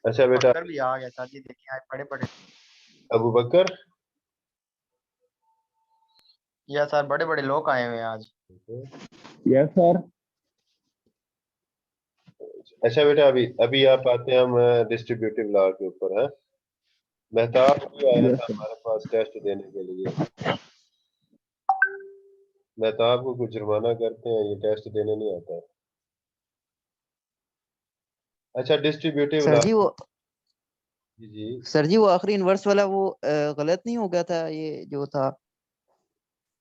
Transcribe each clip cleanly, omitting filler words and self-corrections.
अच्छा बेटा, बकर भी आ गया सर जी, देखिए आज बड़े बड़े। अबू बकर। या सर बड़े बड़े लोग आए हुए हैं आज। Yes sir. अच्छा बेटा, अभी अभी आप आते हैं हम डिस्ट्रीब्यूटिव लॉ के ऊपर है। मेहताब भी आया यस था सर। हमारे पास टेस्ट देने के लिए। मेहताब को कुछ जुर्माना करते हैं, ये टेस्ट देने नहीं आता है। अच्छा, डिस्ट्रीब्यूटिव सर लॉ। जी वो जी जी। सर जी वो आखिरी इन्वर्स वाला वो गलत नहीं हो गया था ये जो था।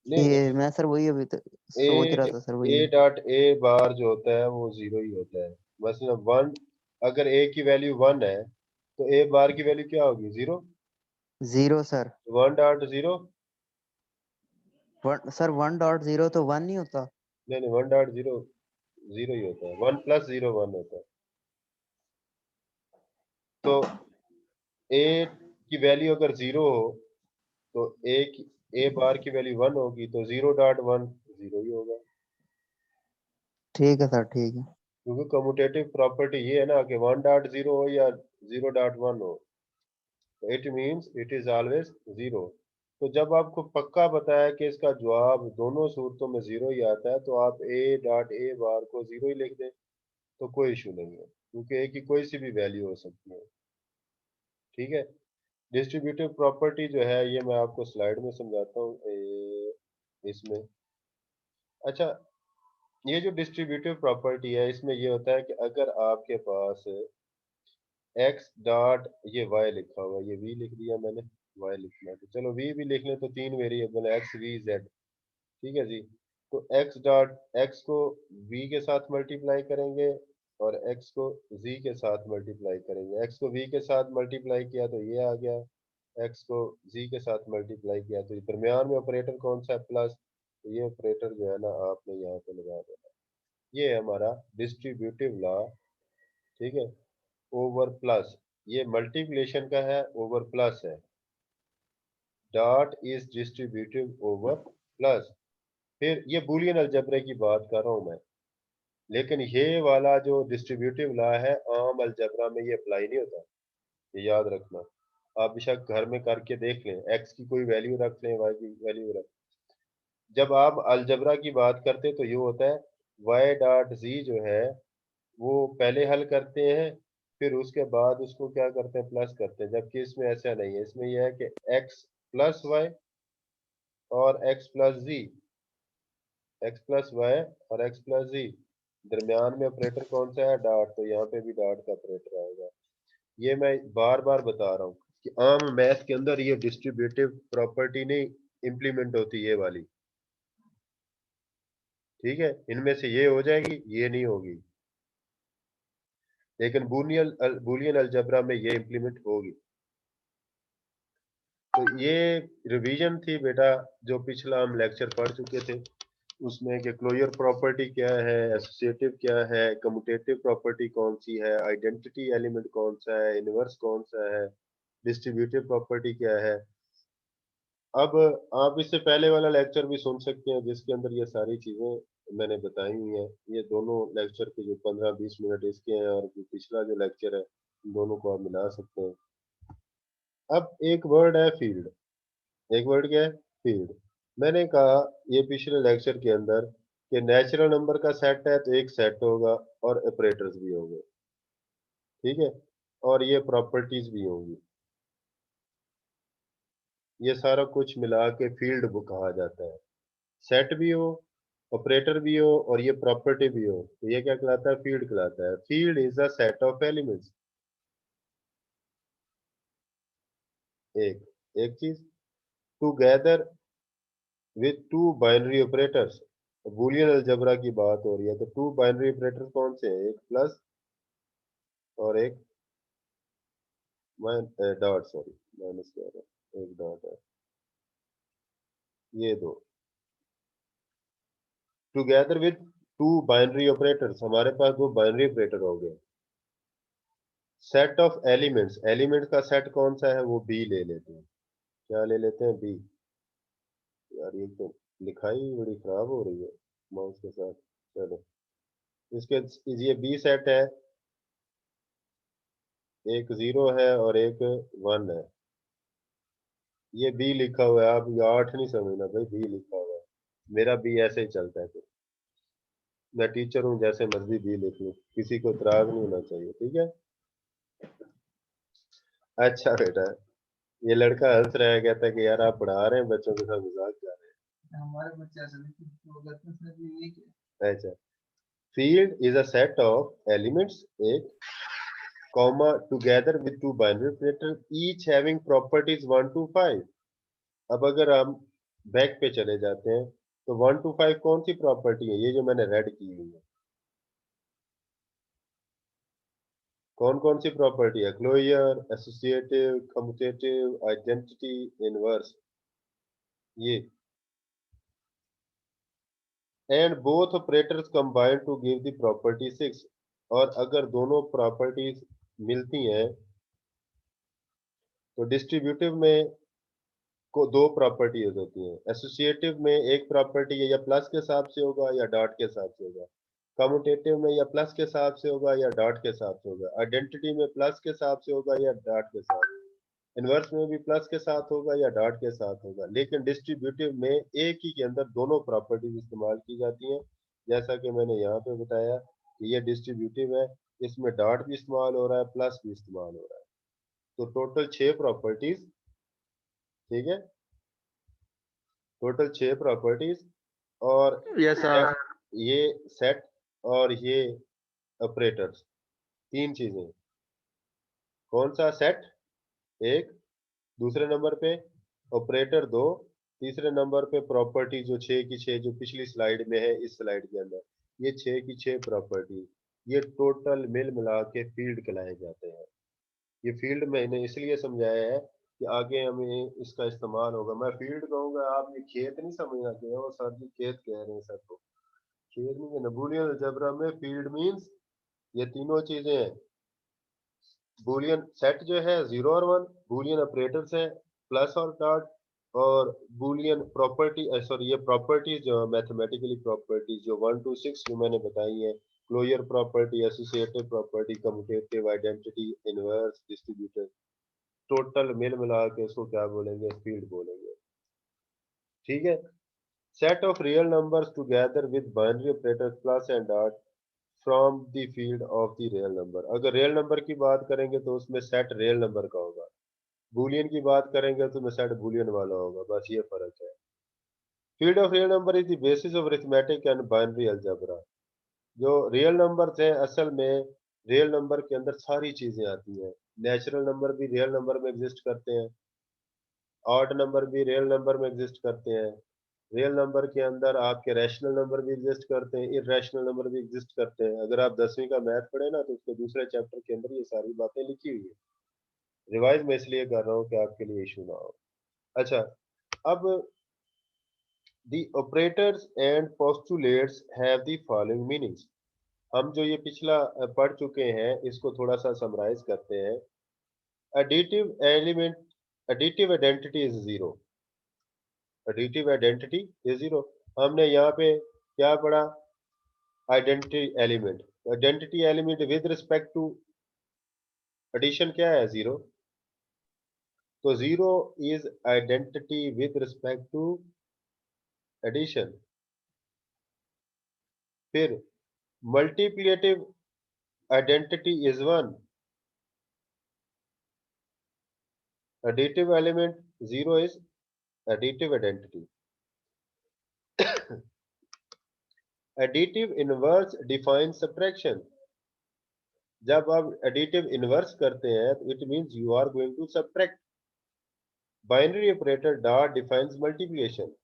नहीं ये नहीं, मैं सर वही अभी सोच रहा ए था सर वही ए मैं। डॉट ए बार जो होता है वो जीरो ही होता है। मसलन वन, अगर ए की वैल्यू वन है तो ए बार की वैल्यू क्या होगी? Zero. Zero sir. One dot zero. Sir 1.0 तो 1 नहीं होता। नहीं नहीं, वन डॉट जीरो जीरो ही होता है। वन प्लस जीरो वन होता है। तो ए की वैल्यू अगर जीरो हो तो ए बार की वैल्यू वन होगी, तो जीरो डॉट वन जीरो ही होगा। ठीक है सर ठीक है। क्योंकि कम्यूटेटिव प्रॉपर्टी ये है ना कि वन डॉट जीरो हो या जीरो डॉट वन हो, it means it is always zero. तो जब आपको पक्का बताया कि इसका जवाब दोनों सूरतों में जीरो ही आता है, तो आप ए डॉट ए बार को जीरो ही लिख दें, तो कोई इशू नहीं है, क्योंकि ए की कोई सी भी वैल्यू हो सकती है। ठीक है। डिस्ट्रीब्यूटिव प्रॉपर्टी जो है ये मैं आपको स्लाइड में समझाता हूँ इसमें। अच्छा, ये जो डिस्ट्रीब्यूटिव प्रॉपर्टी है इसमें ये होता है कि अगर आपके पास x डॉट, ये y लिखा हुआ है, ये v लिख दिया मैंने, y लिखना है तो चलो v भी लिख लें, तो तीन वेरिएबल है x v z। ठीक है जी। तो x डॉट x को v के साथ मल्टीप्लाई करेंगे और x को z के साथ मल्टीप्लाई करेंगे। x को v के साथ मल्टीप्लाई किया तो ये आ गया, x को z के साथ मल्टीप्लाई किया तो ये दरमियान में ऑपरेटर कौन सा है? प्लस। तो ये ऑपरेटर जो है ना आपने यहाँ पे लगा देना। ये है हमारा डिस्ट्रीब्यूटिव लॉ। ठीक है। ओवर प्लस, ये मल्टीप्लिकेशन का है, ओवर प्लस है। Dot is distributive over plus. फिर ये बूलियन अलजबरे की बात कर रहा हूं मैं, लेकिन ये वाला जो डिस्ट्रीब्यूटिव लॉ है आम अलजबरा में ये अप्लाई नहीं होता, ये याद रखना। आप बेशक घर में करके देख लें, एक्स की कोई वैल्यू रख लें, वाई की वैल्यू रख। जब आप अलजबरा की बात करते तो ये होता है वाई डॉट जी जो है वो पहले हल करते हैं, फिर उसके बाद उसको क्या करते हैं? प्लस करते हैं। जबकि इसमें ऐसा नहीं है, इसमें यह है कि एक्स प्लस वाई और एक्स प्लस जी, एक्स प्लस वाई और एक्स प्लस जी, दरमियान में ऑपरेटर कौन सा है? डॉट। तो यहाँ पे भी डॉट का ऑपरेटर आएगा। ये मैं बार बार बता रहा हूँ कि आम मैथ के अंदर ये डिस्ट्रीब्यूटिव प्रॉपर्टी नहीं इंप्लीमेंट होती, ये वाली। ठीक है, इनमें से ये हो जाएगी, ये नहीं होगी, लेकिन बूलियन अलजबरा में ये इंप्लीमेंट होगी। तो ये रिवीजन थी बेटा, जो पिछला हम लेक्चर पढ़ चुके थे उसमें कि क्लोजर प्रॉपर्टी क्या है, एसोसिएटिव क्या है, कम्यूटेटिव प्रॉपर्टी कौन सी है, आइडेंटिटी एलिमेंट कौन सा है, इनवर्स कौन सा है, डिस्ट्रीब्यूटिव प्रॉपर्टी क्या है। अब आप इससे पहले वाला लेक्चर भी सुन सकते हैं जिसके अंदर ये सारी चीजें मैंने बताई हुई हैं। ये दोनों लेक्चर के जो 15-20 मिनट इसके हैं और जो पिछला जो लेक्चर है, इन दोनों को आप मिला सकते हैं। अब एक वर्ड है फील्ड। एक वर्ड क्या है? फील्ड। मैंने कहा ये पिछले लेक्चर के अंदर कि नेचुरल नंबर का सेट है तो एक सेट होगा और ऑपरेटर्स भी होंगे। ठीक है। और ये प्रॉपर्टीज भी होंगी। ये सारा कुछ मिला के फील्ड बुक कहा जाता है। सेट भी हो, ऑपरेटर भी हो और ये प्रॉपर्टी भी हो, तो ये क्या कहलाता है? फील्ड कहलाता है। Field is a set of elements. एक एक चीज together with to binary operators. Boolean algebra की बात हो रही है तो टू बाइनरी ऑपरेटर कौन से हैं? एक प्लस और एक डॉट, सॉरी माइनस कह रहा हूं, एक डॉट है, ये दो together with to binary operators. हमारे पास दो बाइनरी ऑपरेटर हो गए। सेट ऑफ एलिमेंट्स, एलिमेंट्स का सेट कौन सा है? वो बी ले लेते हैं। क्या ले लेते हैं? बी। यार ये तो लिखाई बड़ी खराब हो रही है माउस के साथ। चलो, इसके ये बी सेट है, एक 0 है और एक 1 है। ये बी लिखा हुआ है, आप ये 8 नहीं समझना भाई, बी लिखा हुआ है। मेरा बी ऐसे ही चलता है, फिर मैं टीचर हूँ, जैसे मर्जी बी लिख लूँ, किसी को इतराज नहीं होना चाहिए, ठीक है। अच्छा बेटा, ये लड़का हंस रहा है, कहता है कि यार आप पढ़ा रहे हैं बच्चों के साथ मजाक कर रहे हमारे बच्चे ऐसे नहीं वो करते हैं, सिर्फ ये कि हैं। अच्छा, field is a set of elements एक comma together with two binary operators each having properties 1 to 5। अब अगर हम बैक पे चले जाते हैं तो 1 to 5 कौन सी प्रॉपर्टी है, ये जो मैंने रेड की हुई है, कौन कौन सी प्रॉपर्टी है? Closure, associative, commutative, identity, inverse, ये। And both operators combine to give the property 6। और अगर दोनों प्रॉपर्टीज मिलती हैं तो डिस्ट्रीब्यूटिव में को दो प्रॉपर्टीज होती हैं। एसोसिएटिव में एक प्रॉपर्टी है या प्लस के साथ से होगा या डॉट के साथ से होगा। कम्यूटेटिव में या प्लस के साथ से होगा या डॉट के साथ से होगा। आइडेंटिटी में प्लस के साथ से होगा या डॉट के साथ। इनवर्स में भी प्लस के साथ होगा या डॉट के साथ होगा। लेकिन डिस्ट्रीब्यूटिव में एक ही के अंदर दोनों प्रॉपर्टीज इस्तेमाल की जाती हैं। जैसा कि मैंने यहाँ पे बताया कि ये डिस्ट्रीब्यूटिव है, इसमें डॉट भी इस्तेमाल हो रहा है, प्लस भी इस्तेमाल हो रहा है। तो टोटल 6 प्रॉपर्टीज, ठीक है, टोटल 6 प्रॉपर्टीज। और यस सर। ये सेट और ये ऑपरेटर्स, तीन चीजें। कौन सा? सेट एक, दूसरे नंबर पे ऑपरेटर दो, तीसरे नंबर पे प्रॉपर्टी जो 6 की 6 जो पिछली स्लाइड में है, इस स्लाइड के अंदर ये 6 की 6 प्रॉपर्टी, ये टोटल मिल मिला के फील्ड कहलाए जाते हैं। ये फील्ड मैंने इसलिए समझाया है कि आगे हमें इसका इस्तेमाल होगा। मैं फील्ड कहूंगा, आप ये खेत नहीं समझना कि वो सर जी खेत कह रहे हैं सर को, खेत नहीं कहना। बूलियन अलजेब्रा में फील्ड मींस ये तीनों चीजें हैं। बूलियन सेट जो है 0 और 1, बूलियन ऑपरेटर्स है प्लस और डॉट, और बूलियन प्रॉपर्टी सॉरी ये प्रॉपर्टीज जो मैथमेटिकली प्रॉपर्टीज जो 1 to 6 जो मैंने बताई है, closure property, associative property, commutative, identity, inverse, distributor, total मिल मिला के उसको क्या बोलेंगे? फील्ड बोलेंगे, ठीक है। Set of real numbers together with binary operator plus and dot from the field of the real number. अगर रियल नंबर की बात करेंगे तो उसमें सेट रियल नंबर का होगा, बूलियन की बात करेंगे तो उसमें सेट बूलियन वाला होगा, बस ये फर्क है। Field of real number is the basis of arithmetic and binary algebra. जो रियल नंबर्स हैं, असल में रियल नंबर के अंदर सारी चीजें आती हैं। नेचुरल नंबर भी रियल नंबर में एग्जिस्ट करते हैं, ऑड नंबर भी रियल नंबर में एग्जिस्ट करते हैं, रियल नंबर के अंदर आपके रैशनल नंबर भी एग्जिस्ट करते हैं, इरेशनल नंबर भी एग्जिस्ट करते हैं। अगर आप 10वीं का मैथ पढ़े ना तो उसके दूसरे चैप्टर के अंदर ये सारी बातें लिखी हुई है। रिवाइज मैं इसलिए कर रहा हूँ कि आपके लिए इशू ना हो। अच्छा, अब the operators and postulates have the following meanings. हम जो ये पिछला पढ़ चुके हैं इसको थोड़ा सा समराइज करते हैं। Additive element, additive identity is zero, additive identity is zero. हमने यहाँ पे क्या पढ़ा? Identity element, identity element with respect to addition क्या है? जीरो। तो zero is identity with respect to addition. फिर multiplicative identity is one, additive element zero is additive identity. Additive inverse define subtraction. जब आप एडिटिव इनवर्स करते हैं तो it means you are going to subtract. Binary operator dot defines multiplication.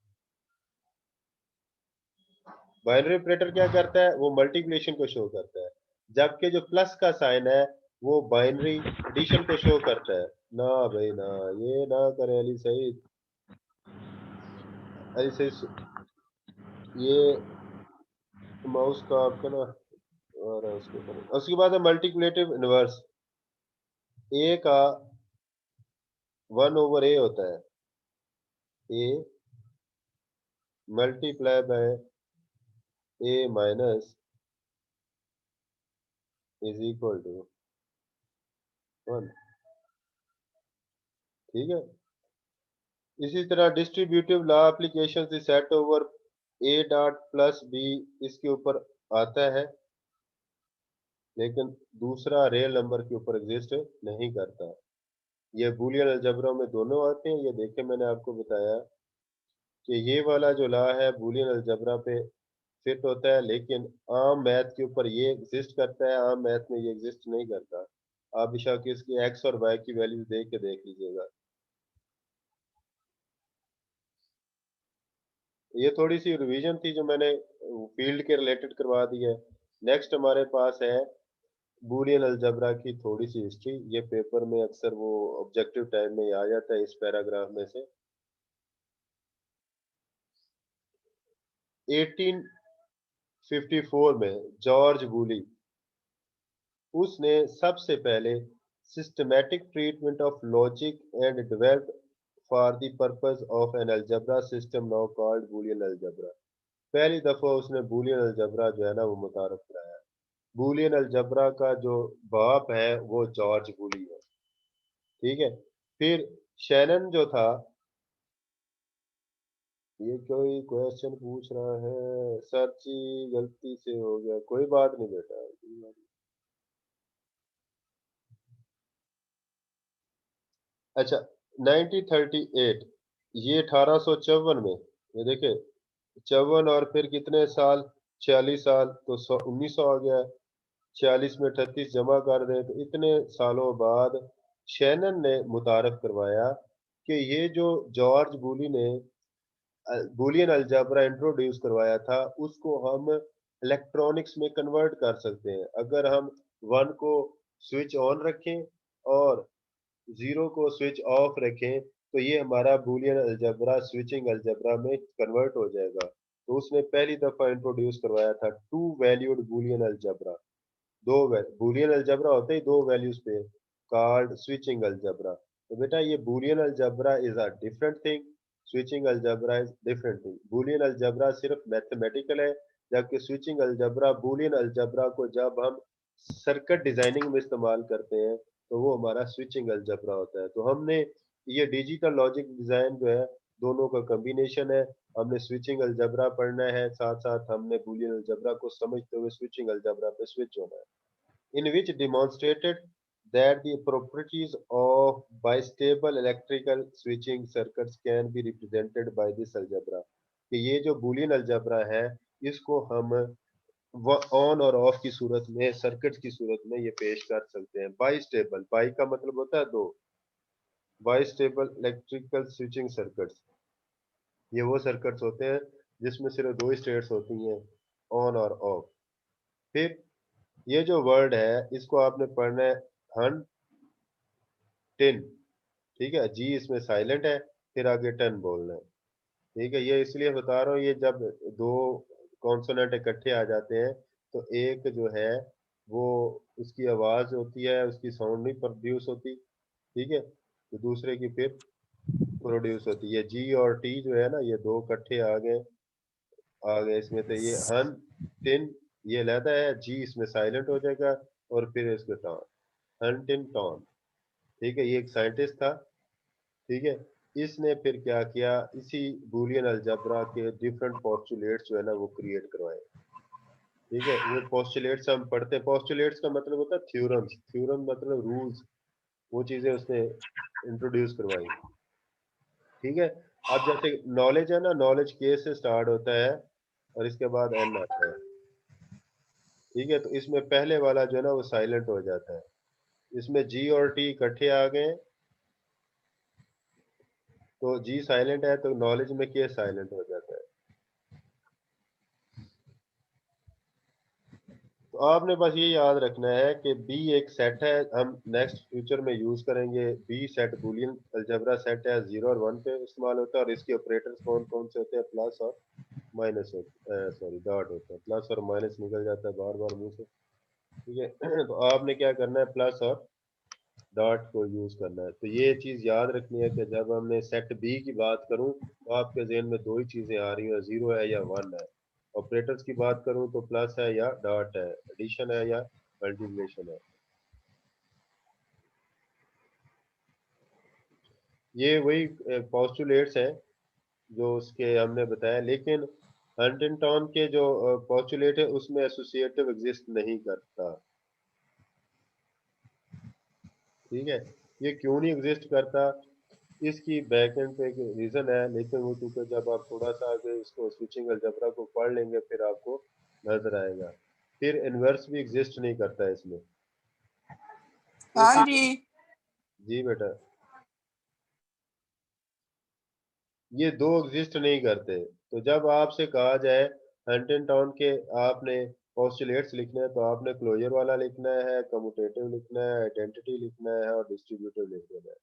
Binary operator क्या करता है? वो मल्टीप्लिकेशन को शो करता है, जबकि जो प्लस का साइन है वो बाइनरी एडिशन को शो करता है। ना भाई ना, ये ना करे अली सईद, अली सईद, ये माउस का आपका ना और उसके ऊपर। उसके बाद है मल्टीप्लिकेटिव इनवर्स। ए का 1 ओवर ए होता है, a multiply by a minus is equal to 1। ठीक है, इसी तरह डिस्ट्रीब्यूटिव लॉ एप्लीकेशन से set over a dot plus b इसके ऊपर आता है, लेकिन दूसरा रियल नंबर के ऊपर एग्जिस्ट नहीं करता। ये बूलियन अलजेब्रा में दोनों आते हैं। ये देखे मैंने आपको बताया कि ये वाला जो लॉ है बूलियन अलजेब्रा पे फिट होता है, लेकिन आम मैथ के ऊपर ये एग्जिस्ट करता है, आम मैथ में ये एग्जिस्ट नहीं करता। आप बेशक इसकी एक्स और वाई की वैल्यू देख के देख लीजिएगा। ये थोड़ी सी रिवीजन थी जो मैंने फील्ड के रिलेटेड करवा दी है। नेक्स्ट हमारे पास है बूलियन अलजेब्रा की थोड़ी सी हिस्ट्री। ये पेपर में अक्सर वो ऑब्जेक्टिव टाइम में आ जाता है इस पैराग्राफ में से। 1854 में जॉर्ज बूली, उसने सबसे पहले systematic treatment of logic and developed for the purpose of an algebra system now called Boolean algebra. पहली दफा उसने बूलियन अलजेब्रा जो है ना वो मुतारफ कराया। बूलियन अलजेब्रा का जो बाप है वो जॉर्ज बूली है। ठीक है, फिर शैनन जो था, ये कोई क्वेश्चन पूछ रहा है सर जी, गलती से हो गया, कोई बात नहीं बेटा, कोई बात नहीं। अच्छा, 1938, ये 1854 में, ये देखे 54 और फिर कितने साल, 46 साल, तो 1900 आ गया। 46 में 38 जमा कर दें तो इतने सालों बाद शैनन ने मुतारफ करवाया कि ये जो जॉर्ज बूली ने बूलियन अलजेब्रा इंट्रोड्यूस करवाया था उसको हम इलेक्ट्रॉनिक्स में कन्वर्ट कर सकते हैं। अगर हम 1 को स्विच ऑन रखें और 0 को स्विच ऑफ रखें तो ये हमारा बूलियन अलजेब्रा स्विचिंग अलजेब्रा में कन्वर्ट हो जाएगा। तो उसने पहली दफा इंट्रोड्यूस करवाया था two valued Boolean algebra. Boolean algebra होते ही दो वैल्यूज पे, कॉल्ड स्विचिंग अलजेब्रा। तो बेटा ये Boolean algebra is a different thing, switching algebra is different thing. Boolean algebra सिर्फ मैथमेटिकल है, जबकि स्विचिंग अलजेब्रा बूलियन अलजेब्रा को जब हम सर्किट डिजाइनिंग में इस्तेमाल करते हैं तो वो हमारा स्विचिंग अलजेब्रा होता है। तो हमने ये डिजिटल लॉजिक डिजाइन जो है दोनों का कॉम्बिनेशन है। हमने स्विचिंग अलजेब्रा पढ़ना है, साथ साथ हमने बूलियन अलजेब्रा को समझते हुए स्विचिंग अलजेब्रा पे स्विच होना है, in which demonstrated that the properties of bistable electrical switching circuits can be represented by this algebra। कि ये जो बूलियन अलजेब्रा है इसको हम ऑन और ऑफ की सूरत में, सर्किट की सूरत में ये पेश कर सकते हैं। बाइस्टेबल, बाई का मतलब होता है दो, बाइस्टेबल इलेक्ट्रिकल स्विचिंग सर्किट्स, ये वो सर्किट्स होते हैं जिसमें सिर्फ दो स्टेट्स होती हैं, ऑन और ऑफ। फिर ये जो वर्ड है इसको आपने पढ़ना है हन टिन। ठीक है, जी इसमें साइलेंट है, फिर आगे टन बोलना है। ठीक है, ये इसलिए बता रहा हूँ, ये जब दो कॉन्सोनेंट इकट्ठे आ जाते हैं तो एक जो है वो उसकी आवाज होती है, उसकी साउंड नहीं प्रोड्यूस होती। ठीक है, तो दूसरे की फिर प्रोड्यूस होती है। जी और टी जो है ना ये दो इकट्ठे आ गए इसमें, तो ये हन टिन ये लहदा है, जी इसमें साइलेंट हो जाएगा और फिर इसके टॉन, हन टिन टॉन। ठीक है, ये एक साइंटिस्ट था। ठीक है, इसने फिर क्या किया, इसी बूलियन अलजेब्रा के डिफरेंट पोस्टुलेट्स जो है ना वो क्रिएट करवाए। ठीक है, वो पोस्टुलेट्स हम पढ़ते हैं, पोस्टुलेट्स का मतलब होता है थ्योरम्स, थ्योरम मतलब रूल्स, वो चीजें उसने इंट्रोड्यूस करवाई। ठीक है, अब जैसे नॉलेज है ना, नॉलेज के से स्टार्ट होता है और इसके बाद एन आता है। ठीक है, तो इसमें पहले वाला जो है ना वो साइलेंट हो जाता है, इसमें जी और टी इकट्ठे आ गए तो जी साइलेंट है तो नॉलेज में के साइलेंट हो जाता है। तो आपने बस ये याद रखना है कि बी एक सेट है, हम नेक्स्ट फ्यूचर में यूज करेंगे। B set Boolean algebra set है, 0 और 1 पे इस्तेमाल होता है और इसके ऑपरेटर्स कौन कौन से होते हैं, प्लस और माइनस होते, सॉरी डॉट होता है, प्लस और माइनस निकल जाता है बार बार मुंह से। ठीक है, तो आपने क्या करना है, प्लस और डॉट को यूज करना है। तो ये चीज याद रखनी है कि जब हमने सेट बी की बात करूं तो आपके जहन में दो ही चीजें आ रही हैं, 0 है या 1 है। ऑपरेटर्स की बात करूं तो प्लस है या डॉट है, एडिशन है या मल्टीप्लिकेशन है। ये वही पोस्टुलेट्स हैं जो उसके हमने बताया, लेकिन हंटिंगटन के जो पोस्टुलेट है उसमें एसोसिएटिव एग्जिस्ट नहीं करता। ठीक है, ये क्यों नहीं एग्जिस्ट करता, इसकी बैकएंड पे एक रीजन है, लेकिन वो चूंकि जब आप थोड़ा सा आगे इसको स्विचिंग अलजेब्रा को पढ़ लेंगे फिर आपको नजर आएगा। फिर इनवर्स भी एग्जिस्ट नहीं करता इसमें। हाँ जी। जी बेटा, ये दो एग्जिस्ट नहीं करते। तो जब आपसे कहा जाए हंटिंगटन के आपने पोस्टुलेट्स लिखने हैं, तो आपने क्लोजर वाला लिखना है, कम्यूटेटिव लिखना है, आइडेंटिटी लिखना है और डिस्ट्रीब्यूटिव लिखना है,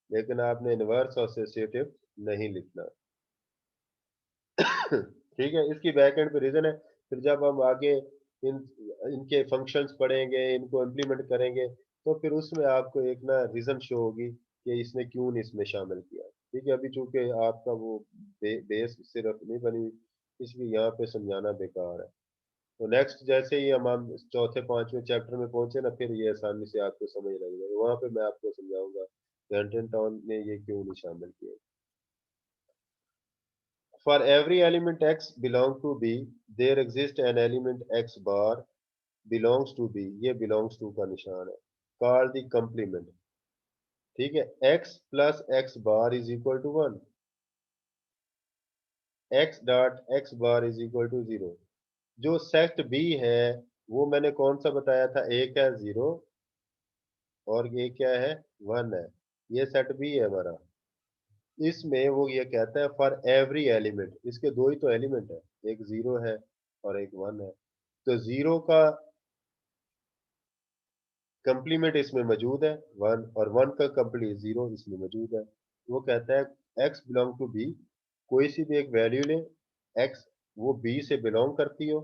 लेकिन आपने इनवर्स और एसोसिएटिव नहीं लिखना। ठीक है, इसकी बैक एंड पे रीजन है। फिर जब हम आगे इन इनके फंक्शंस पढ़ेंगे, इनको इम्प्लीमेंट करेंगे, तो फिर उसमें आपको एक ना रीजन शो होगी कि इसने क्यों नहीं इसमें शामिल किया। ठीक है, अभी चूंकि आपका वो बेस सिर्फ नहीं बनी, इसलिए यहाँ पे समझाना बेकार है। तो नेक्स्ट जैसे ही हम चौथे पांचवें चैप्टर में पहुंचे ना, फिर ये आसानी से आपको समझ लग जाएगा, वहां पे मैं आपको समझाऊंगा कि हंटिंगटन ने ये क्यों नहीं शामिल किया। For every element x belong to B, there exists an element x bar belongs to B. ये belongs to का निशान है, called the complement. ठीक है, x plus x bar is equal to 1. x dot x bar is equal to 0. जो set B है वो मैंने कौन सा बताया था, एक है 0 और ये क्या है 1 है। ये सेट B है हमारा। इसमें वो ये कहता है फॉर एवरी एलिमेंट, इसके दो ही तो एलिमेंट है, एक 0 है और एक 1 है। तो 0 का कंप्लीमेंट इसमें मौजूद है 1, और 1 का कंप्लीट 0 इसमें मौजूद है। वो कहता है x बिलोंग टू b, कोई सी भी एक वैल्यू ले x वो b से बिलोंग करती हो,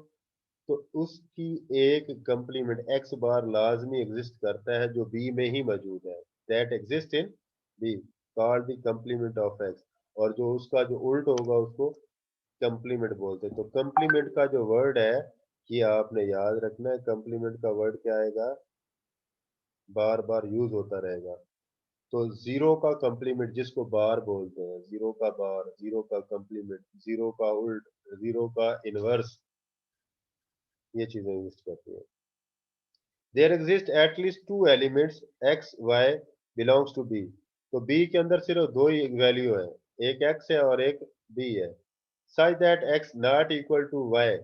तो उसकी एक कंप्लीमेंट x बार लाजमी एग्जिस्ट करता है जो b में ही मौजूद है, that exist in b, called the complement of x। और जो उसका जो उल्ट होगा उसको कंप्लीमेंट बोलते हैं। तो कंप्लीमेंट का जो वर्ड है ये आपने याद रखना है, कंप्लीमेंट का वर्ड क्या आएगा, बार बार यूज होता रहेगा। तो जीरो का कंप्लीमेंट जिसको बार बोलते हैं, जीरो का बार, जीरो का कंप्लीमेंट, जीरो का उल्ट, जीरो का इनवर्स, ये चीजें एग्जिस्ट करती हैं। There exist at least two elements X Y belongs to B. तो बी के अंदर सिर्फ दो ही वैल्यू है, एक एक्स है और एक बी है। Such that X not equal to Y,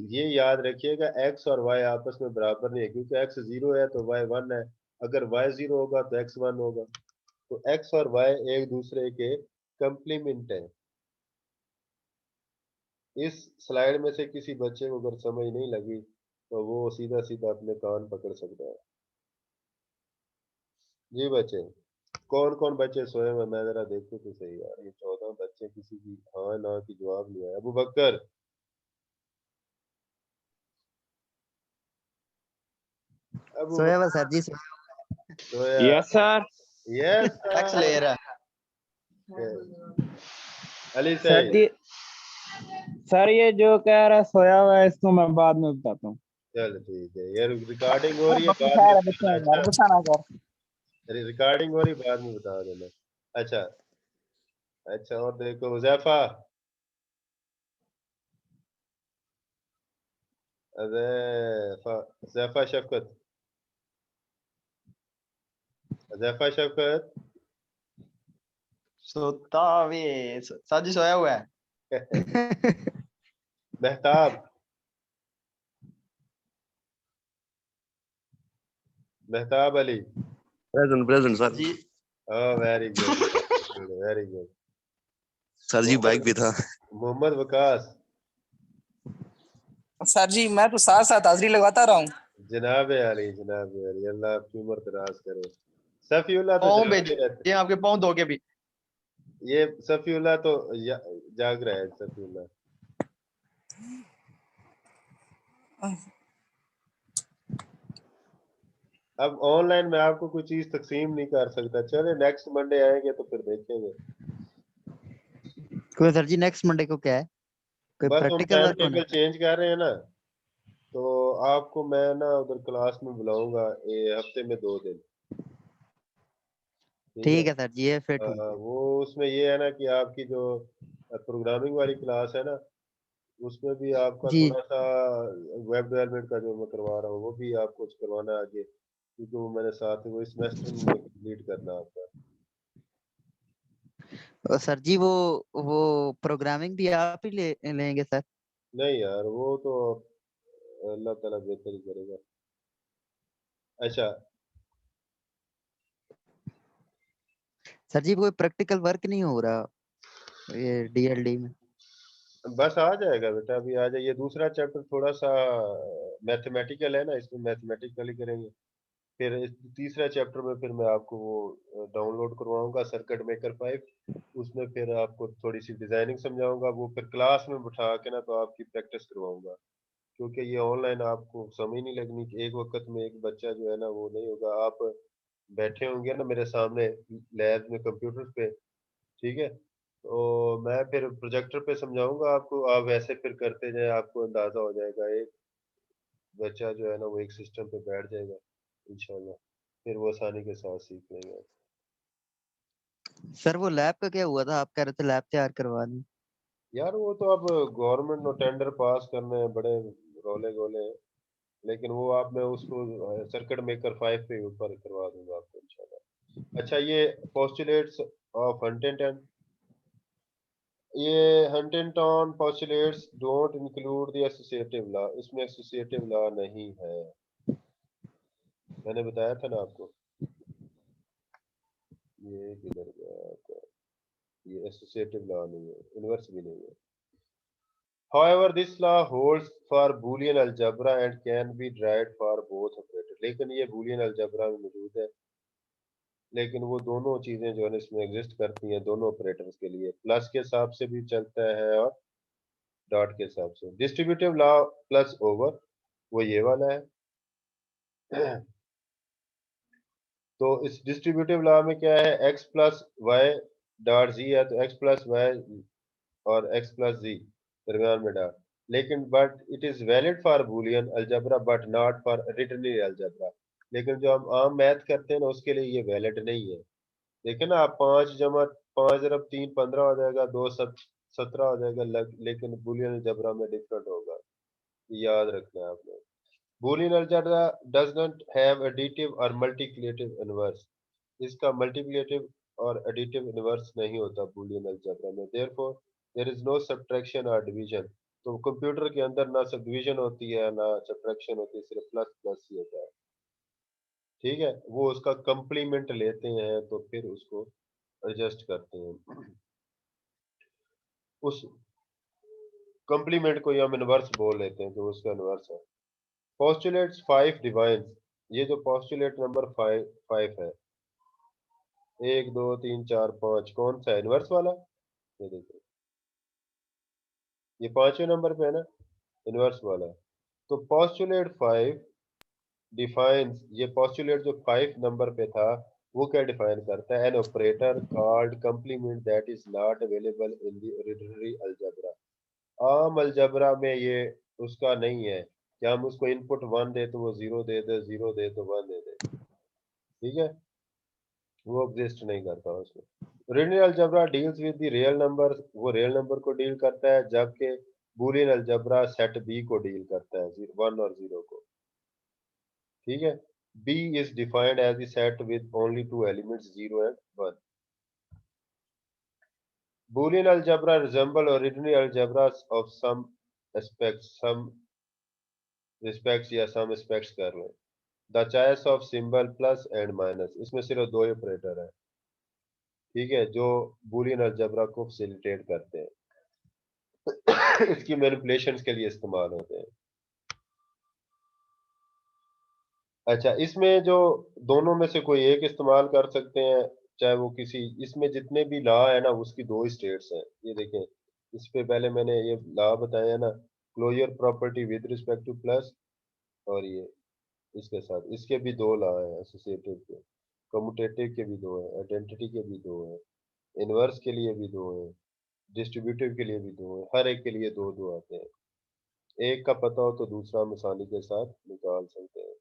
ये याद रखिएगा एक्स और वाई आपस में बराबर नहीं है, क्योंकि एक्स 0 है तो वाई 1 है, अगर वाई 0 होगा तो एक्स 1 होगा। तो एक्स और वाई एक दूसरे के कंप्लीमेंट है। इस स्लाइड में से किसी बच्चे को अगर समझ नहीं लगी तो वो सीधा सीधा अपने कान पकड़ सकता है। जी बच्चे, कौन कौन बच्चे सोए हुए, मैं जरा देखूं तो सही यार, ये 14 बच्चे किसी की हाँ ना की जवाब नहीं आया। अबू बकर, अबू सोया हुआ बकर सर जी, सोया। Yes sir. यस एक्स ले रहा है। अली सर सही। जी, सर ये जो कह रहा है सोया हुआ है इसको मैं बाद में बताता हूँ। चल ठीक है, ये रिकॉर्डिंग हो रही है, बाकी बाद में खैर है, बताना। अच्छा, गुस्सा ना कर। रिकॉर्डिंग हो रही, बाद में बता देना। अच्छा अच्छा, और देखो हुजैफा, हुजैफा शफकत, हुजैफा शफकत सोता हुए सर जी सोया हुआ है। मेहताब, मेहताब अली। Present sir. जी oh very good, very good. Sir ji bike भी था। मोहम्मद वकास, सर जी मैं तो साथ साथ हाजिरी लगाता रहा हूँ। जनाब अली, जनाब अली, अल्लाह आपकी उम्र दराज करे। सफीउल्लाह तो पाँव जागते रहते, भेजे आपके पाँव धो के भी। ये सफीउल्लाह तो जाग रहा है सफीउल्लाह। अब ऑनलाइन में आपको कोई चीज तकसीम नहीं कर सकता, चले नेक्स्ट मंडे आएंगे तो फिर देखेंगे। कोई सर जी नेक्स्ट मंडे को क्या है, कोई बस हम प्रैक्टिकल टाइम वर्क होना टेबल चेंज कर रहे हैं ना, तो आपको मैं ना उधर क्लास में बुलाऊंगा ये हफ्ते में 2 दिन। ठीक है सर जी, ये फिर ठीक है। वो उसमें ये है ना कि आपकी जो प्रोग्रामिंग वाली क्लास है ना, उसमें भी आपका जी थोड़ा सा वेब डेवलपमेंट का जो मैं करवा रहा हूँ वो भी आपको कुछ करवाना है आगे, क्योंकि वो मैंने साथ में वो इस सेमेस्टर में कंप्लीट करना है आपका। और सर जी वो प्रोग्रामिंग भी आप ही लेंगे सर? नहीं यार, वो तो अल्लाह ताला बेहतर ही करेगा। अच्छा, सर जी कोई प्रैक्टिकल वर्क नहीं हो रहा ये डीएलडी में? बस आ जाएगा बेटा, अभी आ जाइए। दूसरा चैप्टर थोड़ा सा मैथमेटिकल है ना, इसमें मैथमेटिकल ही करेंगे। फिर इस तीसरा चैप्टर में फिर मैं आपको वो डाउनलोड करवाऊंगा सर्किट मेकर 5। उसमें फिर आपको थोड़ी सी डिजाइनिंग समझाऊंगा, वो फिर क्लास में बिठा के ना तो आपकी प्रैक्टिस करवाऊंगा, क्योंकि ये ऑनलाइन आपको समझ नहीं लगनी कि एक वक्त में एक बच्चा जो है ना वो नहीं होगा। आप बैठे होंगे ना मेरे सामने लैब में कंप्यूटर पे, ठीक है, तो मैं फिर प्रोजेक्टर पे समझाऊंगा आपको, आप वैसे फिर करते जाए, आपको अंदाजा हो जाएगा। एक बच्चा जो है ना वो एक सिस्टम पे बैठ जाएगा इंशाल्लाह, फिर वो आसानी के साथ सीख लेंगे। सर वो लैब का क्या हुआ था, आप कह रहे थे लैब तैयार करवा दी? यार वो तो अब गवर्नमेंट ने टेंडर पास करने हैं, बड़े रोले गोले हैं, लेकिन वो आप मैं उसको सर्किट मेकर 5 पे ऊपर करवा दूंगा आपको इंशाल्लाह। अच्छा, ये पोस्टुलेट्स ऑफ हंटिंगटन, ये Huntington postulates don't include the associative law, इसमें एसोसिएटिव लॉ नहीं है, मैंने बताया था ना आपको। ये किधर गया आपका, ये एसोसिएटिव लॉ नहीं है, इनवर्स भी नहीं है। However, this law holds for Boolean algebra and can be derived for both operators. लेकिन ये Boolean algebra में मौजूद है, लेकिन वो दोनों चीजें जो है ना इसमें एग्जिस्ट करती हैं दोनों ऑपरेटर्स के लिए, प्लस के हिसाब से भी चलता है और डॉट के हिसाब से। डिस्ट्रीब्यूटिव लॉ प्लस ओवर, वो ये वाला है। तो इस डिस्ट्रीब्यूटिव लॉ में क्या है, X plus Y dot Z है, तो एक्स प्लस वाई और एक्स प्लस जी दरम्यान में डाल, लेकिन but it is valid for Boolean algebra but not for ternary algebra. लेकिन जो हम आम मैथ करते हैं ना उसके लिए ये वैलिड नहीं है। देखिए ना आप, 5 जमा 5 अरब 3 15 हो जाएगा, 2 17 हो जाएगा, लेकिन बूलियन अलजबरा में डिफरेंट होगा, ये याद रखना है आपने। Boolean algebra does not have additive और मल्टीप्लिकेटिव इनवर्स, इसका मल्टीप्लिकेटिव और एडिटिव इनवर्स नहीं होता बूलियन अलजेब्रा में, therefore there is no subtraction और डिवीजन। तो कंप्यूटर के अंदर ना सब डिवीजन होती है ना सब्ट्रैक्शन होती है, सिर्फ प्लस प्लस ही होता है, ठीक है। वो उसका कंप्लीमेंट लेते हैं तो फिर उसको एडजस्ट करते हैं, उस कंप्लीमेंट को ही हम इनवर्स बोल लेते हैं, जो उसका इनवर्स है। पोस्टुलेट्स 5 डिवाइंस, ये जो पोस्टुलेट नंबर 5 है, 1 2 3 4 5, कौन सा है इनवर्स वाला, ये देखिए ये 5वें नंबर पे है ना, इनवर्स वाला। तो पोस्टुलेट 5 डिफाइंस, ये पोस्टुलेट जो 5 नंबर पे था वो क्या डिफाइन करता है, an operator called complement that is not available in the ordinary algebra. आम अलजेब्रा में ये उसका नहीं है कि हम उसको इनपुट 1 दे तो वो 0 दे दे, 0 दे तो 1 दे दे, ठीक है, वो एग्जिस्ट नहीं करता उसमें। Real algebra deals with the real number, वो रियल नंबर को डील करता है, जबकि बूलियन अलजेब्रा सेट बी को डील करता है, 1 और 0 को, ठीक है। B is defined as the set with only 2 elements 0 and 1। Boolean algebra resemble original algebras of some aspects, some respects या सम एस्पेक्ट्स कर लें। The choice of symbol plus and minus, इसमें सिर्फ 2 ऑपरेटर है, ठीक है, जो बूलियन अलजेब्रा को फैसिलिटेट करते हैं। इसकी मैनिपुलेशंस के लिए इस्तेमाल होते हैं। अच्छा, इसमें जो दोनों में से कोई एक इस्तेमाल कर सकते हैं, चाहे वो किसी, इसमें जितने भी लॉ है ना उसकी 2 स्टेट्स हैं, ये देखें। इस पे पहले मैंने ये लॉ बताया ना, closure property with respect to plus, और ये इसके साथ इसके भी 2 लॉ हैं एसोसिएटिव के, कम्यूटेटिव के भी 2 हैं, आइडेंटिटी के भी 2 हैं, इनवर्स के लिए भी 2 हैं, डिस्ट्रीब्यूटिव के लिए भी 2 हैं, हर एक के लिए 2 आते हैं। एक का पता हो तो दूसरा हम आसानी के साथ निकाल सकते हैं।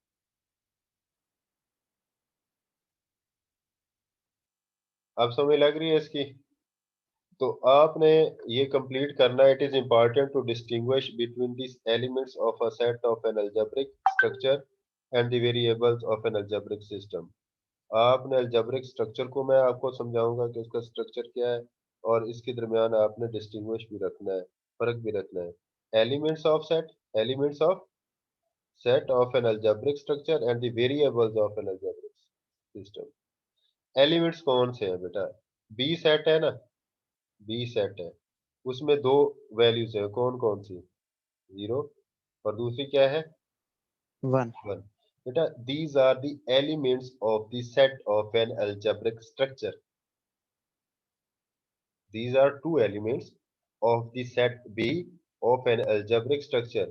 अब समझ लग रही है इसकी? तो आपने ये कंप्लीट करना है। It is important to distinguish between this elements of a set of an algebraic structure and the variables of an algebraic system. आपने अलजेब्रिक स्ट्रक्चर को मैं आपको समझाऊंगा कि उसका स्ट्रक्चर क्या है, और इसके दरमियान आपने डिस्टिंग्विश भी रखना है, फर्क भी रखना है। Elements of set of an algebraic structure and the variables of an algebraic system. Elements कौन से हैं बेटा? बी सेट है ना, बी सेट है, उसमें दो वैल्यूज है, कौन कौन सी? 0 और दूसरी क्या है? 1 1। बेटा these are the elements of the set of an algebraic structure. These are two elements of the set B of an algebraic structure.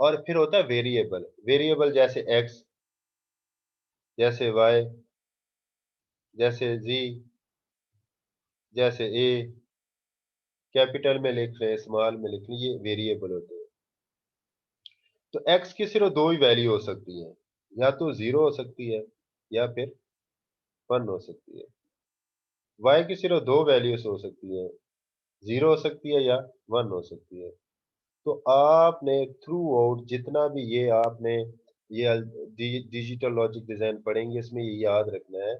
और फिर होता है वेरिएबल। वेरिएबल जैसे x, जैसे y, जैसे z, जैसे a, कैपिटल में लिख रहे हैं, स्मॉल में लिख रहे हैं, ये वेरिएबल होते हैं। तो x की सिर्फ दो ही वैल्यू हो सकती है, या तो 0 हो सकती है या फिर 1 हो सकती है। y की सिर्फ दो वैल्यूज हो सकती है, 0 हो सकती है या 1 हो सकती है। तो आपने थ्रू आउट जितना भी ये आपने ये डिजिटल लॉजिक डिजाइन पढ़ेंगे, इसमें ये याद रखना है,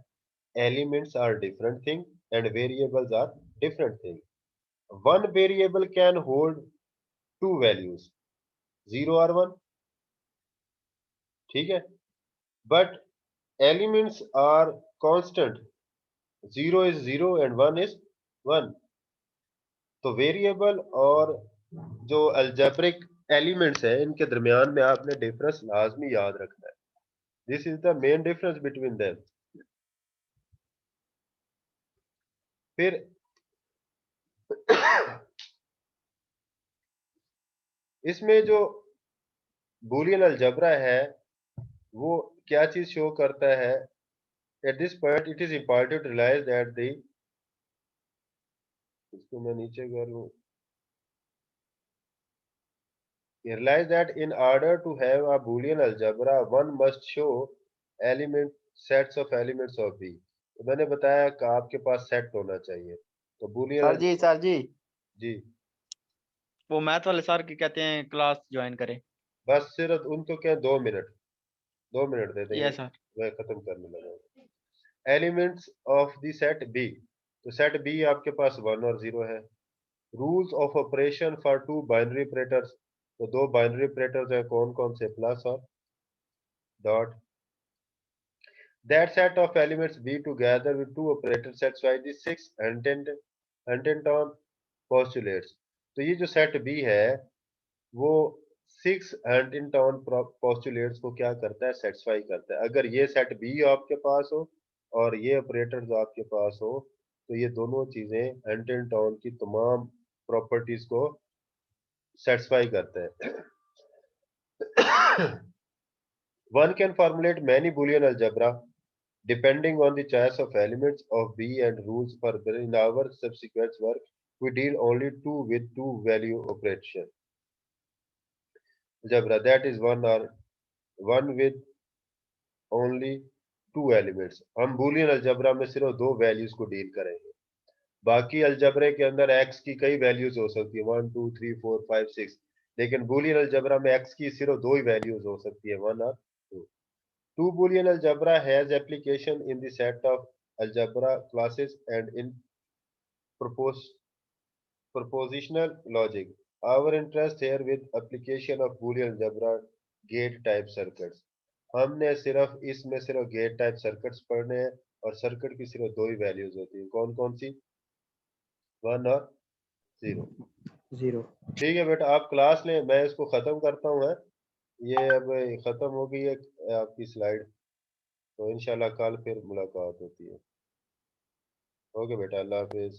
elements are different thing and variables are different thing. One variable can hold two values, 0 और 1, ठीक है, but elements are constant, 0 is 0 and 1 is 1। तो वेरिएबल और जो अलजेब्रिक एलिमेंट्स है, इनके दरमियान में आपने डिफरेंस लाजमी याद रखना है। This is the main difference between them. फिर इसमें जो बूलियन अलजेब्रा है वो क्या चीज शो करता है? At this point it is important to realise that the, इसको मैं नीचे कर लूं, realize that in order to have a Boolean algebra one must show element sets of elements of B। तो मैंने बताया कि आपके पास सेट होना चाहिए। तो बूलियन सर जी जी, वो मैथ वाले सर की कहते हैं क्लास ज्वाइन करें। बस सिर्फ उनको क्या 2 मिनट, 2 मिनट दे देंगे, यस सर। मैं खत्म करने लगा। Elements of the set B, तो सेट बी आपके पास 1 और 0 है। Rules of operation for two binary operators, तो दो बाइनरी ऑपरेटर्स हैं, कौन कौन से? प्लस और dot. That set of elements B together with two operators satisfy the 6 Huntington postulates। तो ये जो सेट B है वो 6 Huntington postulates को क्या करता है? सेटिस्फाई करता है। अगर ये सेट B आपके पास हो और ये ऑपरेटर्स आपके पास हो, तो ये दोनों चीजें हंटिंगटन की तमाम प्रॉपर्टीज को सेटिस्फाई करते हैं। One can formulate many Boolean algebra depending on the choice of elements of B and rules. Further, in our subsequent work, we deal only with two value operation algebra, that is one with only two elements। हम boolean algebra में सिर्फ दो values को deal करेंगे। बाकी अलजबरे के अंदर x की कई वैल्यूज हो सकती है, 1 2 3 4 5 6, लेकिन बूलियन अलजबरा में x की सिर्फ दो ही वैल्यूज हो सकती है, 1 और 2। Two Boolean algebra has application in the set of algebra classes and in propositional logic. Our interest here with application of Boolean algebra gate type circuits। हमने सिर्फ इसमें सिर्फ गेट टाइप सर्किट्स पढ़ने हैं, और सर्किट की सिर्फ दो ही वैल्यूज होती हैं, कौन कौन सी? 1 और 0। ठीक है बेटा, आप क्लास लें, मैं इसको खत्म करता हूँ। ये अब खत्म हो गई है आपकी स्लाइड, तो इंशाल्लाह कल फिर मुलाकात होती है। ओके बेटा, अल्लाह हाफिज।